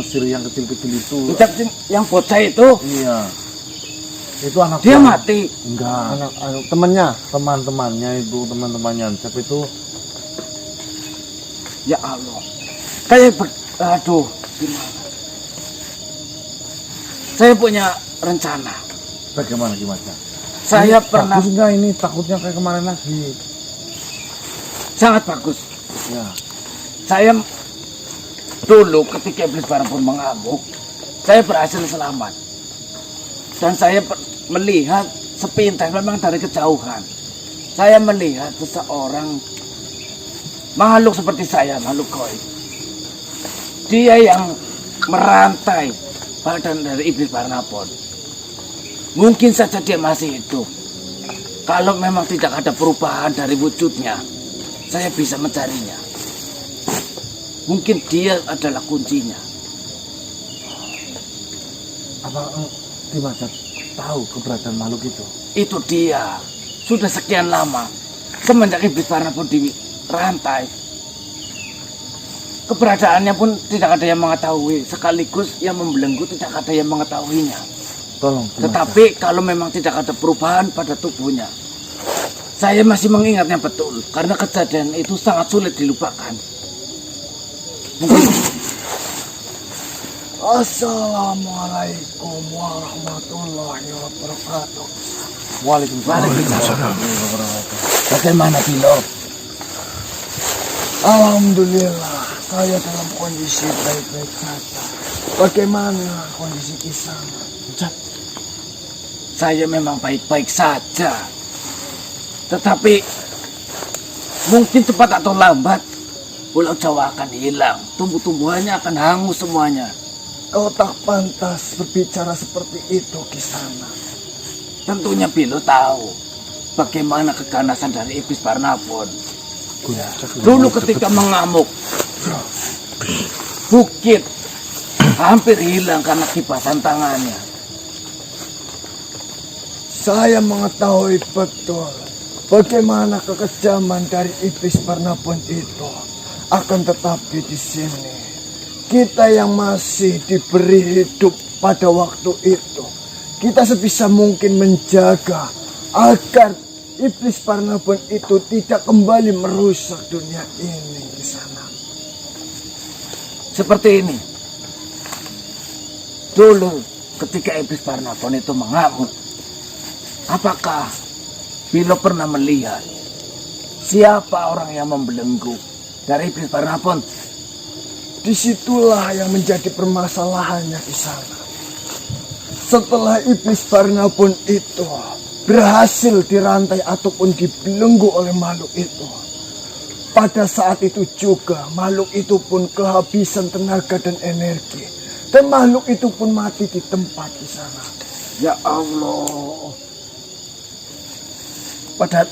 Mesir yang kecil-kecil itu. Kitab yang bocah itu? Iya. Itu anak dia mati? Enggak, temannya itu, teman-temannya Cep itu. Ya Allah. Aduh, gimana? Saya punya rencana. Bagaimana? Saya pernah. Bagus enggak ini? Takutnya kayak kemarin lagi. Sangat bagus. Ya. Saya dulu ketika iblis pun mengamuk, saya berhasil selamat. Dan saya melihat sepintas memang dari kejauhan. Saya melihat seseorang makhluk seperti saya, makhluk gaib. Dia yang merantai badan dari iblis Barnabas. Mungkin saja dia masih hidup. Kalau memang tidak ada perubahan dari wujudnya, saya bisa mencarinya. Mungkin dia adalah kuncinya. Apa Dimas tahu keberadaan makhluk itu? Itu dia. Sudah sekian lama semenjak iblis Barnabas dirantai, keberadaannya pun tidak ada yang mengetahui. Sekaligus yang membelenggu tidak ada yang mengetahuinya. Tolong. Tetapi kalau memang tidak ada perubahan pada tubuhnya, saya masih mengingatnya betul. Karena kejadian itu sangat sulit dilupakan. Assalamualaikum warahmatullahi wabarakatuh. Waalaikumsalam. Bagaimana Bilo? Alhamdulillah, saya dalam kondisi baik-baik saja. Bagaimana kondisi Kisah? Saya memang baik-baik saja. Tetapi mungkin cepat atau lambat Pulau Jawa akan hilang. Tumbuh-tumbuhannya akan hangus semuanya. Kau tak pantas berbicara seperti itu, Kisana. Tentunya Bilo tahu bagaimana keganasan dari iblis Barnabas. Dulu ketika mengamuk, bukit hampir hilang karena kipasan tangannya. Saya mengetahui betul bagaimana kekejaman dari iblis Barnabas itu. Akan tetapi di sini kita yang masih diberi hidup pada waktu itu, kita sebisa mungkin menjaga agar iblis Barnabas itu tidak kembali merusak dunia ini di sana. Seperti ini. Dulu ketika iblis Barnabas itu mengamuk, apakah Bilo pernah melihat siapa orang yang membelenggu dari iblis Barnabas? Disitulah yang menjadi permasalahannya di sana. Setelah iblis Barnabas itu berhasil dirantai ataupun dibelenggu oleh makhluk itu, pada saat itu juga makhluk itu pun kehabisan tenaga dan energi, dan makhluk itu pun mati di tempat di sana. Ya Allah. Padahal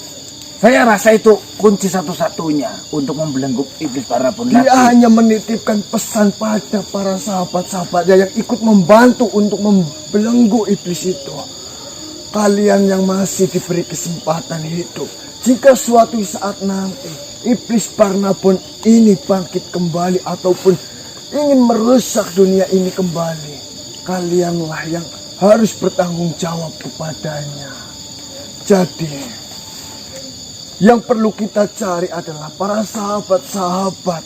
saya rasa itu kunci satu-satunya untuk membelenggu iblis Barnabas. Dia hanya menitipkan pesan pada para sahabat-sahabatnya yang ikut membantu untuk membelenggu iblis itu. Kalian yang masih diberi kesempatan hidup, jika suatu saat nanti iblis Barnabas ini bangkit kembali ataupun ingin merusak dunia ini kembali, kalianlah yang harus bertanggung jawab kepadanya. Jadi yang perlu kita cari adalah para sahabat-sahabat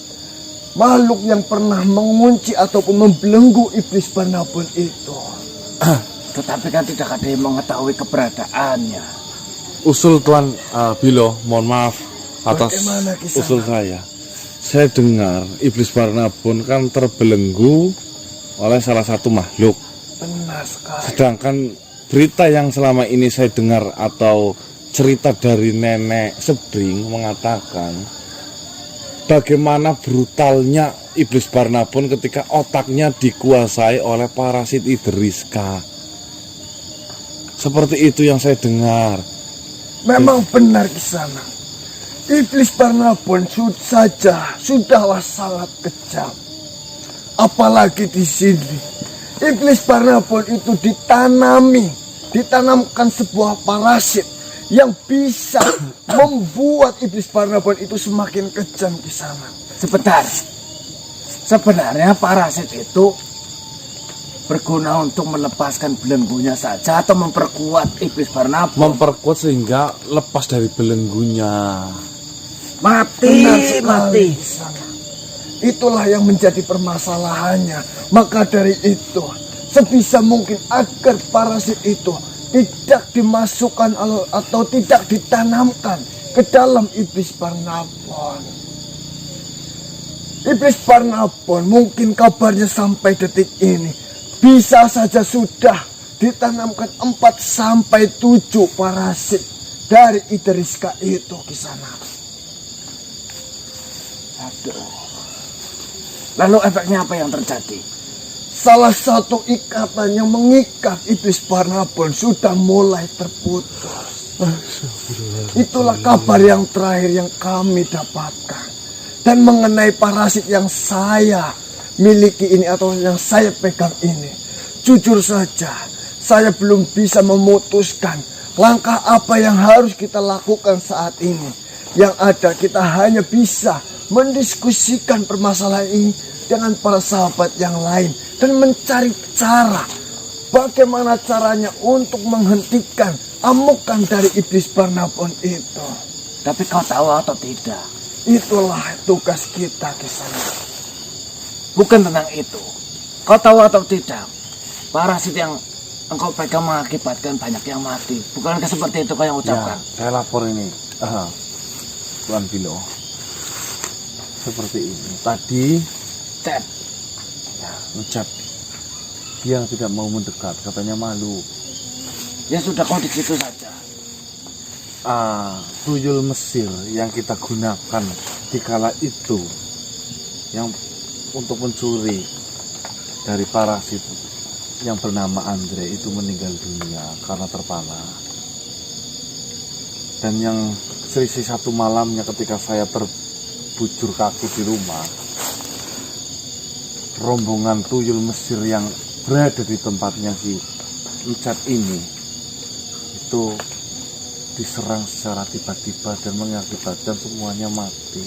makhluk yang pernah mengunci ataupun membelenggu iblis Barnabas itu. Tetapi kan tidak ada yang mengetahui keberadaannya. Usul Tuan Bilo, mohon maaf atas usul saya. Saya dengar iblis Barnabas kan terbelenggu oleh salah satu makhluk. Benar sekali. Sedangkan berita yang selama ini saya dengar atau cerita dari nenek Sebring mengatakan bagaimana brutalnya iblis Barnabas ketika otaknya dikuasai oleh parasit Idriska. Seperti itu yang saya dengar. Memang benar di sana. Iblis Barnabas sudahlah sangat kejam. Apalagi di sini, iblis Barnabas itu ditanamkan sebuah parasit yang bisa membuat iblis Barnabas itu semakin kejam di sana. Sebentar. Sebenarnya parasit itu berguna untuk melepaskan belenggunya saja atau memperkuat iblis Barnabas? Memperkuat sehingga lepas dari belenggunya. Mati, Benar sekali, mati. Kisana. Itulah yang menjadi permasalahannya. Maka dari itu, sebisa mungkin agar parasit itu tidak dimasukkan atau tidak ditanamkan ke dalam iblis Barnabas. Iblis Barnabas mungkin kabarnya sampai detik ini bisa saja sudah ditanamkan 4 sampai 7 parasit dari Idriska itu, Kisana. Aduh. Lalu efeknya apa yang terjadi? Salah satu ikatan yang mengikat iblis Barnabas sudah mulai terputus. Itulah kabar yang terakhir yang kami dapatkan. Dan mengenai parasit yang saya miliki ini atau yang saya pegang ini, jujur saja saya belum bisa memutuskan langkah apa yang harus kita lakukan saat ini. Yang ada kita hanya bisa mendiskusikan permasalahan ini dengan para sahabat yang lain dan mencari cara bagaimana caranya untuk menghentikan amukan dari iblis Barnabas itu. Tapi kau tahu atau tidak? Itulah tugas kita, Kisana. Bukan tentang itu. Kau tahu atau tidak? Parasit yang engkau pegang mengakibatkan banyak yang mati. Bukankah seperti itu kau yang ucapkan? Ya, saya lapor ini. Tuan Bilo. Seperti ini. Tadi Cep. ya, ucap dia tidak mau mendekat, katanya malu. Ya sudah, kau di situ saja. Tuyul Mesir yang kita gunakan di kala itu yang untuk mencuri dari parasit yang bernama Andre itu meninggal dunia karena terpana. Dan yang selisih 1 malamnya ketika saya terbujur kaki di rumah, rombongan tuyul Mesir yang berada di tempatnya si Encat ini itu diserang secara tiba-tiba dan mengakibatkan semuanya mati.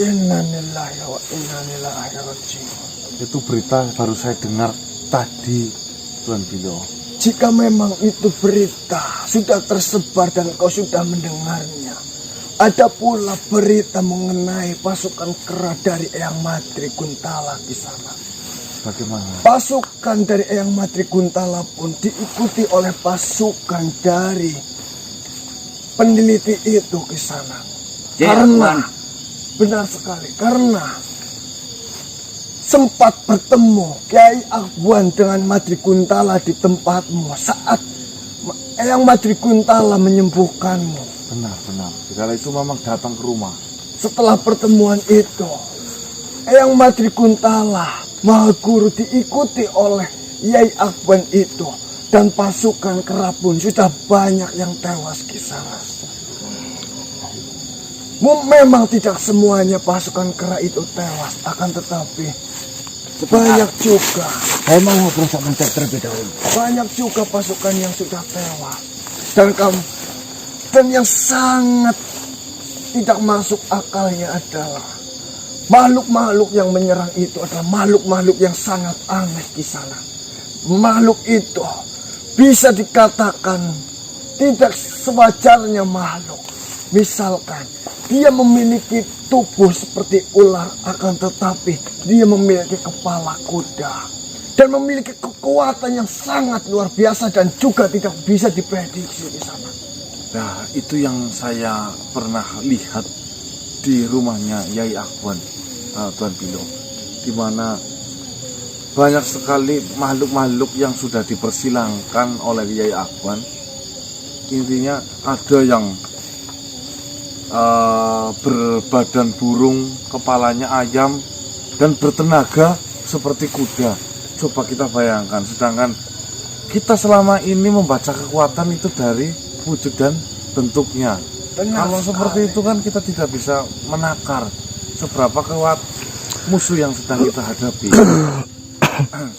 Innalillahi wa inna ilaihi raji'un. Itu berita baru saya dengar tadi, Tuan Bilo. Jika memang itu berita sudah tersebar dan kau sudah mendengarnya, ada pula berita mengenai pasukan kera dari Eyang Madri Kuntala di sana. Bagaimana? Pasukan dari Eyang Madri Kuntala pun diikuti oleh pasukan dari peneliti itu ke sana. Ya, Karena Tuan. benar sekali, karena sempat bertemu Kiai Akwan dengan Madri Kuntala di tempatmu saat Eyang Madri Kuntala menyembuhkanmu. Benar. Segala itu memang datang ke rumah. Setelah pertemuan itu, Eyang Madri Kuntala Maha Guru diikuti oleh Yai Akwan itu, dan pasukan kera pun sudah banyak yang tewas di sana. Memang tidak semuanya pasukan kera itu tewas, akan tetapi banyak juga. Saya mau ngobrol sama Cep terlebih dahulu. Banyak juga pasukan yang sudah tewas. Dan yang sangat tidak masuk akalnya adalah makhluk-makhluk yang menyerang itu adalah makhluk-makhluk yang sangat aneh di sana. Makhluk itu bisa dikatakan tidak sewajarnya makhluk. Misalkan dia memiliki tubuh seperti ular, akan tetapi dia memiliki kepala kuda dan memiliki kekuatan yang sangat luar biasa dan juga tidak bisa diprediksi di sana. Nah, itu yang saya pernah lihat di rumahnya Yai Akwan, Tuan Bilo, di mana banyak sekali makhluk-makhluk yang sudah dipersilangkan oleh Yai Akwan. Intinya ada yang berbadan burung, kepalanya ayam, dan bertenaga seperti kuda. Coba kita bayangkan, sedangkan kita selama ini membaca kekuatan itu dari wujud dan bentuknya. Benar Kalau sekali. seperti itu kan kita tidak bisa menakar seberapa kuat musuh yang sedang kita hadapi.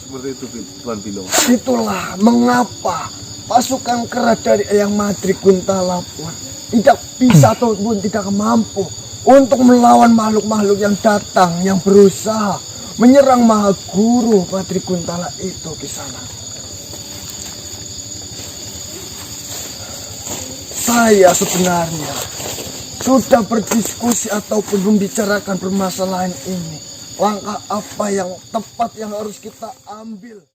Seperti itu, Tuan Bilo. Itulah mengapa pasukan kera dari Eyang Madri Kuntala pun tidak bisa ataupun tidak mampu untuk melawan makhluk-makhluk yang datang, yang berusaha menyerang Mahaguru Patri Kuntala itu Kisana. Saya sebenarnya sudah berdiskusi ataupun membicarakan permasalahan ini. Langkah apa yang tepat yang harus kita ambil?